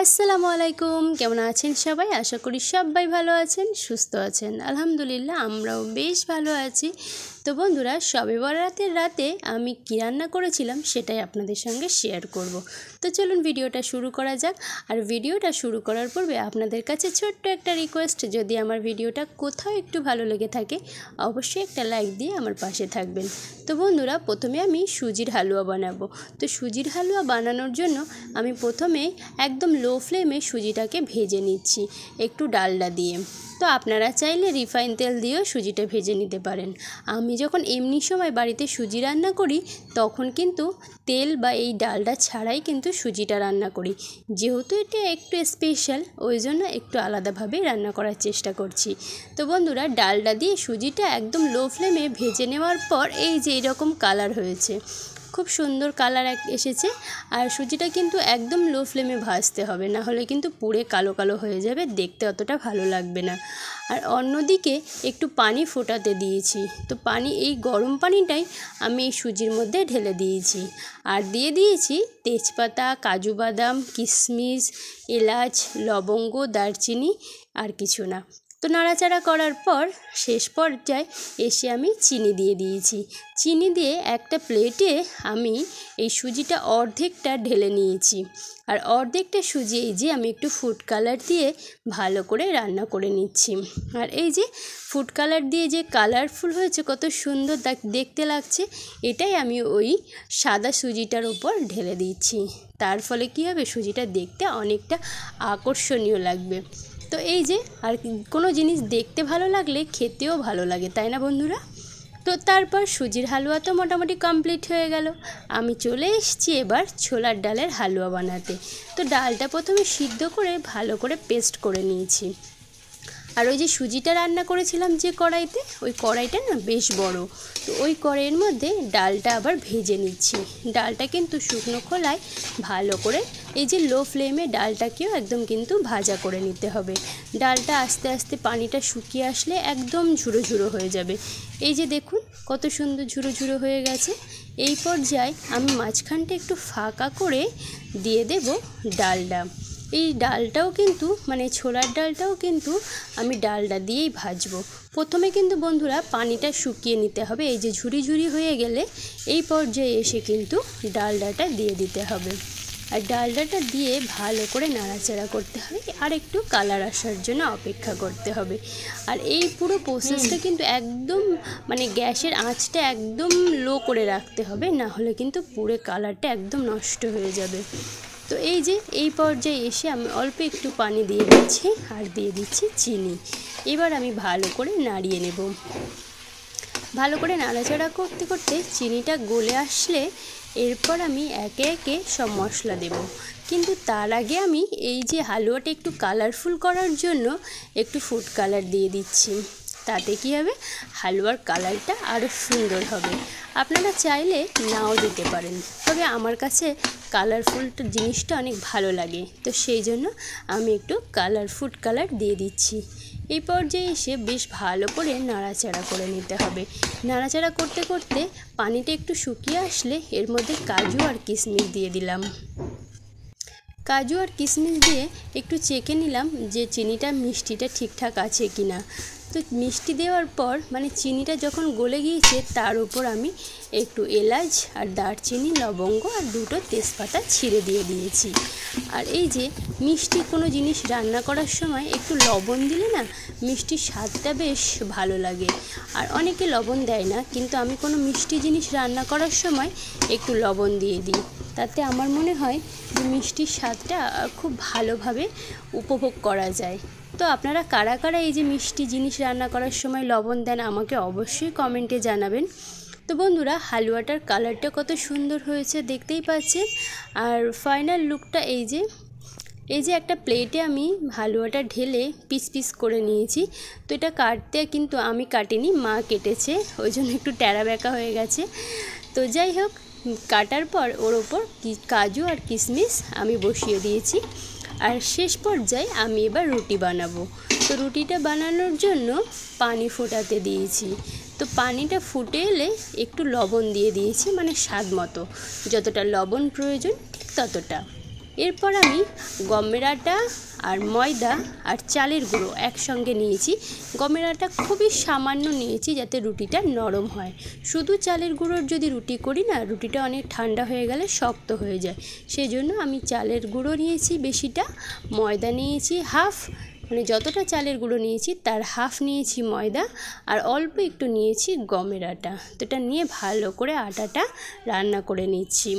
আসসালামু আলাইকুম, কেমন আছেন সবাই? আশা করি সবাই ভালো আছেন, সুস্থ আছেন। আলহামদুলিল্লাহ আমরাও বেশ ভালো আছি। তো বন্ধুরা, শবে বরাতের রাতে আমি কী রান্না করেছিলাম সেটাই আপনাদের সঙ্গে শেয়ার করব। তো চলুন ভিডিওটা শুরু করা যাক। আর ভিডিওটা শুরু করার পূর্বে আপনাদের কাছে ছোট্ট একটা রিকোয়েস্ট, যদি আমার ভিডিওটা কোথাও একটু ভালো লেগে থাকে অবশ্যই একটা লাইক দিয়ে আমার পাশে থাকবেন। তো বন্ধুরা, প্রথমে আমি সুজির হালুয়া বানাবো। তো সুজির হালুয়া বানানোর জন্য আমি প্রথমে একদম লো ফ্লেমে সুজিটাকে ভেজে নিচ্ছি একটু ডালডা দিয়ে। তো আপনারা চাইলে রিফাইন তেল দিয়েও সুজিটা ভেজে নিতে পারেন। আমি যখন এমনি সময় বাড়িতে সুজি রান্না করি তখন কিন্তু তেল বা এই ডালডা ছাড়াই কিন্তু সুজিটা রান্না করি। যেহেতু এটা একটু স্পেশাল, ওই জন্য একটু আলাদাভাবে রান্না করার চেষ্টা করছি। তো বন্ধুরা, ডালডা দিয়ে সুজিটা একদম লো ফ্লেমে ভেজে নেওয়ার পর এই যে এরকম কালার হয়েছে, খুব সুন্দর কালার এসেছে। আর সুজিটা কিন্তু একদম লো ফ্লেমে ভাজতে হবে, না হলে কিন্তু পুড়ে কালো কালো হয়ে যাবে, দেখতে অতটা ভালো লাগবে না। আর অন্যদিকে একটু পানি ফোটাতে দিয়েছি। তো এই গরম পানিটাই আমি এই সুজির মধ্যে ঢেলে দিয়েছি। আর দিয়ে দিয়েছি তেজপাতা, কাজু বাদাম, কিশমিশ, এলাচ, লবঙ্গ, দারচিনি, আর কিছু না। তো নাড়াচাড়া করার পর শেষ পর্যায়ে এসে আমি চিনি দিয়ে দিয়েছি। চিনি দিয়ে একটা প্লেটে আমি এই সুজিটা অর্ধেকটা ঢেলে নিয়েছি। আর অর্ধেকটা সুজি এই যে আমি একটু ফুড কালার দিয়ে ভালো করে রান্না করে নিচ্ছি। আর এই যে ফুড কালার দিয়ে যে কালারফুল হয়েছে, কত সুন্দর দেখতে লাগছে, এটাই আমি ওই সাদা সুজিটার উপর ঢেলে দিচ্ছি। তার ফলে কী হবে, সুজিটা দেখতে অনেকটা আকর্ষণীয় লাগবে। তো এই যে, আর কোনো জিনিস দেখতে ভালো লাগলে খেতেও ভালো লাগে, তাই না বন্ধুরা? তো তারপর সুজির হালুয়া তো মোটামুটি কমপ্লিট হয়ে গেল। আমি চলে এসেছি এবার ছোলার ডালের হালুয়া বানাতে। তো ডালটা প্রথমে সিদ্ধ করে ভালো করে পেস্ট করে নিয়েছি। আর ওই যে সুজিটা রান্না করেছিলাম যে কড়াইতে, ওই কড়াইটা না বেশ বড়। তো ওই কড়াইয়ের মধ্যে ডালটা আবার ভেজে নিচ্ছি। ডালটা কিন্তু শুকনো খোলায় ভালো করে এই যে লো ফ্লেমে ডালটাকেও একদম কিন্তু ভাজা করে নিতে হবে। ডালটা আস্তে আস্তে পানিটা শুকিয়ে আসলে একদম ঝুরো ঝুরো হয়ে যাবে। এই যে দেখুন কত সুন্দর ঝুরো ঝুরো হয়ে গেছে। এই পর্যায়ে আমি মাঝখানটা একটু ফাঁকা করে দিয়ে দেব ডালটা। এই ডালটাও কিন্তু ছোলার ডালটাও কিন্তু আমি ডালটা দিয়েই ভাজবো। প্রথমে কিন্তু বন্ধুরা পানিটা শুকিয়ে নিতে হবে। এই যে ঝুরি ঝুরি হয়ে গেলে এই পর্যায়ে এসে কিন্তু ডালডাটা দিয়ে দিতে হবে। আর ডালডাটা দিয়ে ভালো করে নাড়াচাড়া করতে হবে, আর একটু কালার আসার জন্য অপেক্ষা করতে হবে। আর এই পুরো প্রসেসটা কিন্তু একদম গ্যাসের আঁচটা একদম লো করে রাখতে হবে, না হলে কিন্তু পুরো কালারটা একদম নষ্ট হয়ে যাবে। তো এই যে এই পর্যায়ে এসে আমি অল্প একটু পানি দিয়ে দিচ্ছি আর দিয়ে দিচ্ছি চিনি। এবার আমি ভালো করে নাড়িয়ে নেব। ভালো করে নাড়াচাড়া করতে করতে চিনিটা গলে আসলে এরপর আমি একে একে সব মশলা দেব। কিন্তু তার আগে আমি এই যে হালুয়াটা একটু কালারফুল করার জন্য একটু ফুড কালার দিয়ে দিচ্ছি। তাতে কী হবে, হালুয়ার কালারটা আরও সুন্দর হবে। আপনারা চাইলে নাও দিতে পারেন, তবে আমার কাছে কালারফুল জিনিসটা অনেক ভালো লাগে, তো সেই জন্য আমি একটু ফুড কালার দিয়ে দিচ্ছি। এই পর্যায়ে এসে বেশ ভালো করে নাড়াচাড়া করে নিতে হবে। নাড়াচাড়া করতে করতে পানিটা একটু শুকিয়ে আসলে এর মধ্যে কাজু আর কিশমিশ দিয়ে দিলাম। কাজু আর কিশমিশ দিয়ে একটু চেখে নিলাম যে চিনিটা মিষ্টিটা ঠিকঠাক আছে কি না। তো মিষ্টি দেওয়ার পর চিনিটা যখন গলে গিয়েছে তার উপর আমি একটু এলাচ আর দারচিনি, লবঙ্গ আর দুটো তেজপাতা ছিঁড়ে দিয়ে দিয়েছি। আর এই যে মিষ্টি কোনো জিনিস রান্না করার সময় একটু লবণ দিলে না মিষ্টির স্বাদটা বেশ ভালো লাগে। আর অনেকে লবণ দেয় না, কিন্তু আমি কোনো মিষ্টি জিনিস রান্না করার সময় একটু লবণ দিয়ে দিই। তাতে আমার মনে হয় যে মিষ্টির স্বাদটা খুব ভালোভাবে উপভোগ করা যায়। তো আপনারা কারা কারা এই যে মিষ্টি জিনিস রান্না করার সময় লবণ দেন আমাকে অবশ্যই কমেন্টে জানাবেন। তো বন্ধুরা, হালুয়াটার কালারটা কত সুন্দর হয়েছে দেখতেই পাচ্ছেন। আর ফাইনাল লুকটা এই যে একটা প্লেটে আমি হালুয়াটা ঢেলে পিস পিস করে নিয়েছি। তো এটা কাটতে কিন্তু আমি কাটিনি, মা কেটেছে, ওই জন্য একটু ট্যাড়া ব্যাকা হয়ে গেছে। তো যাই হোক, কাটার পর ওর ওপর কাজু আর কিশমিশ আমি বসিয়ে দিয়েছি। আর শেষ পর্যায়ে আমি এবার রুটি বানাবো। তো রুটিটা বানানোর জন্য পানি ফোটাতে দিয়েছি। তো পানিটা ফুটে এলে একটু লবণ দিয়ে দিয়েছি, স্বাদ মতো, যতটা লবণ প্রয়োজন ঠিক ততটা। এরপর আমি গমের আটা আর ময়দা আর চালের গুঁড়ো একসঙ্গে নিয়েছি। গমের আটা খুবই সামান্য নিয়েছি যাতে রুটিটা নরম হয়। শুধু চালের গুঁড়োর যদি রুটি করি না, রুটিটা অনেক ঠান্ডা হয়ে গেলে শক্ত হয়ে যায়। সেজন্য আমি চালের গুঁড়ো নিয়েছি বেশিটা, ময়দা নিয়েছি হাফ, মানে যতটা চালের গুঁড়ো নিয়েছি তার হাফ নিয়েছি ময়দা, আর অল্প একটু নিয়েছি গমের আটা। তো এটা নিয়ে ভালো করে আটাটা রান্না করে নিচ্ছি।